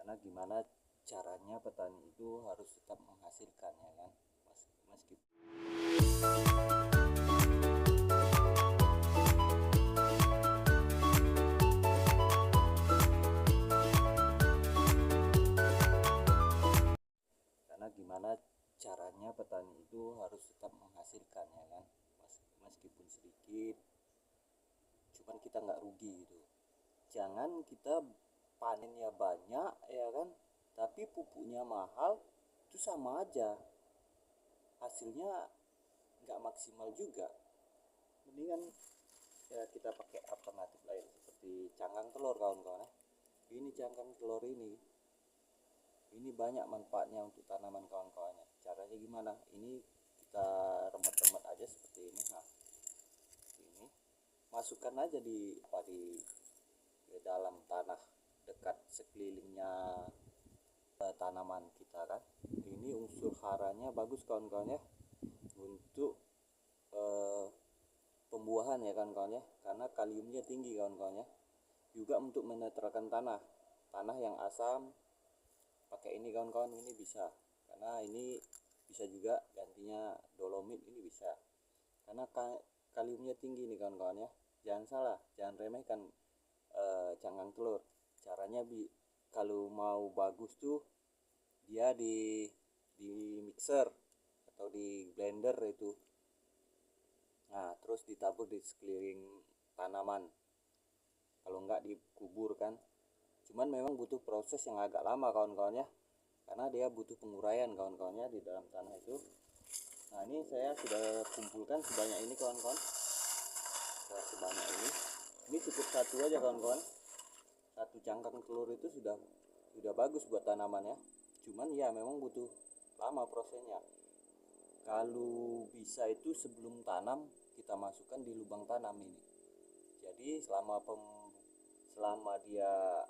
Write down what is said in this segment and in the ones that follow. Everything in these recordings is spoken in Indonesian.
Karena gimana caranya petani itu harus tetap menghasilkan, ya kan, meskipun gimana caranya petani itu harus tetap menghasilkan, ya kan, meskipun sedikit, cuman kita nggak rugi gitu. Jangan kita panennya banyak, ya kan, tapi pupuknya mahal, itu sama aja hasilnya nggak maksimal juga. Mendingan ya kita pakai alternatif lain seperti cangkang telur, kawan-kawan. Ini cangkang telur ini banyak manfaatnya untuk tanaman, kawan-kawannya. Caranya gimana? Ini kita remet-remet aja seperti ini. Nah, ini masukkan aja di dalam tanah dekat sekelilingnya tanaman kita kan. Ini unsur haranya bagus, kawan-kawan ya, untuk pembuahan, ya kan, kawan ya, karena kaliumnya tinggi, kawan-kawan ya. Juga untuk menetralkan tanah yang asam, pakai ini, kawan-kawan. Ini bisa, karena ini bisa juga gantinya dolomit, ini bisa karena kaliumnya tinggi nih, kawan-kawan ya. Jangan salah, jangan remehkan cangkang telur. Caranya kalau mau bagus tuh dia di mixer atau di blender itu. Nah, terus ditabur di sekeliling tanaman, kalau enggak dikubur kan. Cuman memang butuh proses yang agak lama, kawan-kawan ya, karena dia butuh penguraian, kawan-kawannya, di dalam tanah itu. Nah, ini saya sudah kumpulkan sebanyak ini, kawan-kawan. Sebanyak ini cukup satu aja, kawan-kawan. Satu cangkang telur itu sudah bagus buat tanaman ya. Cuman ya memang butuh lama prosesnya. Kalau bisa itu sebelum tanam kita masukkan di lubang tanam ini. Jadi selama dia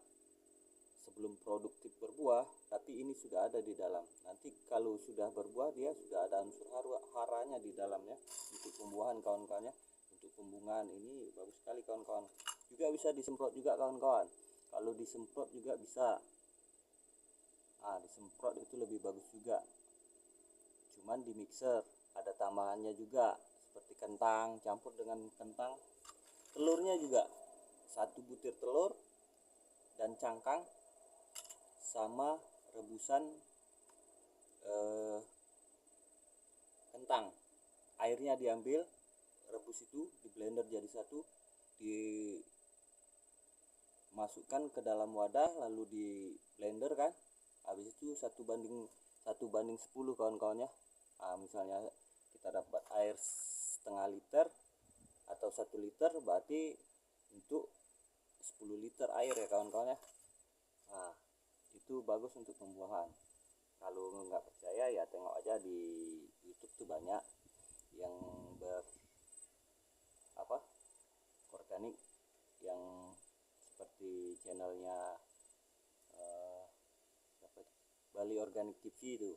sebelum produktif berbuah, tapi ini sudah ada di dalam. Nanti kalau sudah berbuah, dia sudah ada unsur haranya di dalamnya untuk pembuahan, kawan-kawannya, untuk pembungaan. Ini bagus sekali, kawan-kawan. Juga bisa disemprot juga, kawan-kawan. Kalau disemprot juga bisa. Nah, disemprot itu lebih bagus juga. Cuman di mixer ada tambahannya juga, seperti kentang, campur dengan kentang. Telurnya juga 1 butir telur dan cangkang sama rebusan kentang. Airnya diambil, rebus itu, di blender jadi satu, dimasukkan ke dalam wadah, lalu di blender kan. Habis itu 1:10, kawan-kawan ya. Nah, misalnya kita dapat air setengah liter atau 1 liter, berarti untuk 10 liter air, ya kawan-kawan ya. Nah, itu bagus untuk pembuahan. Kalau nggak percaya ya tengok aja di YouTube tuh, banyak yang organik, yang seperti channelnya Bali Organic TV itu,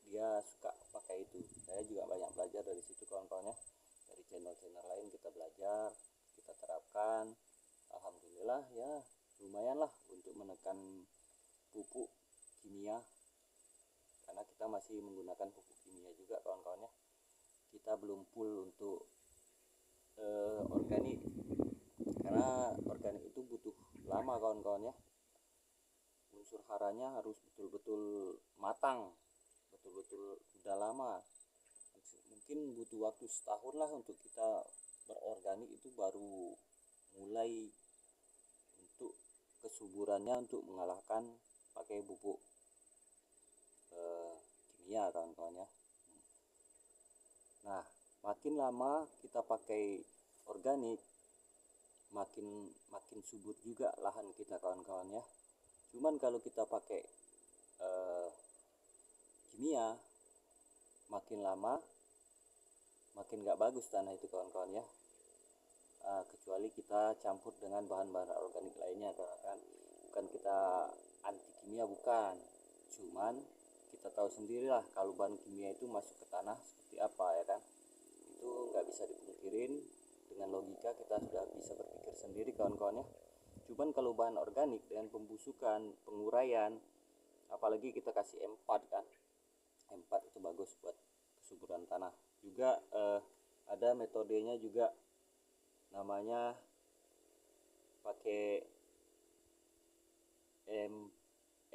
dia suka pakai itu. Saya juga banyak belajar dari situ, kawan-kawan ya. Dari channel-channel lain kita belajar, kita terapkan. Alhamdulillah ya, lumayan lah untuk menekan pupuk kimia, karena kita masih menggunakan pupuk kimia juga, kawan-kawan ya. Kita belum full untuk organik, karena organik itu butuh lama, kawan-kawan ya. Unsur haranya harus betul-betul matang, betul-betul udah lama. Mungkin butuh waktu setahun lah untuk kita berorganik, itu baru mulai untuk kesuburannya untuk mengalahkan pakai pupuk kimia, kawan-kawan ya. Nah, makin lama kita pakai organik, makin subur juga lahan kita, kawan-kawan ya. Cuman kalau kita pakai kimia, makin lama makin nggak bagus tanah itu, kawan-kawan ya. Kecuali kita campur dengan bahan-bahan organik lainnya, kan. Bukan kita anti kimia, bukan. Cuman kita tahu sendirilah kalau bahan kimia itu masuk ke tanah seperti apa, ya kan. Itu nggak bisa dipungkirin. Dengan logika kita sudah bisa berpikir sendiri, kawan-kawan ya. Cuman kalau bahan organik dengan pembusukan, penguraian, apalagi kita kasih M4 kan, M4 itu bagus buat kesuburan tanah. Juga ada metodenya juga, namanya pakai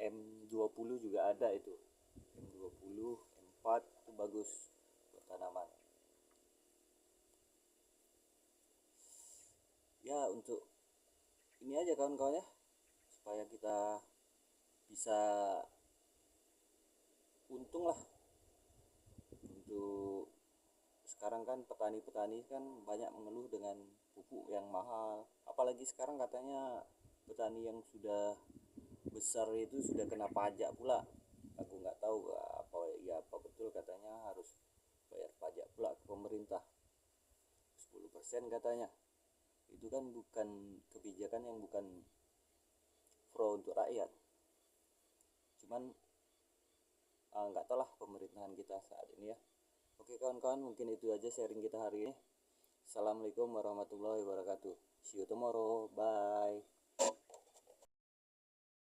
M20 juga ada itu. M20, M4 itu bagus buat tanaman. Ya untuk ini aja kawan-kawan ya, supaya kita bisa untung lah. Untuk sekarang kan petani-petani kan banyak mengeluh dengan pupuk yang mahal, apalagi sekarang katanya petani yang sudah besar itu sudah kena pajak pula. Aku nggak tahu apa ya, apa betul katanya harus bayar pajak pula ke pemerintah 10% katanya. Itu kan bukan kebijakan yang bukan pro untuk rakyat. Cuman nggak tahu lah pemerintahan kita saat ini ya. Oke kawan-kawan, mungkin itu aja sharing kita hari ini. Assalamualaikum warahmatullahi wabarakatuh. See you tomorrow. Bye.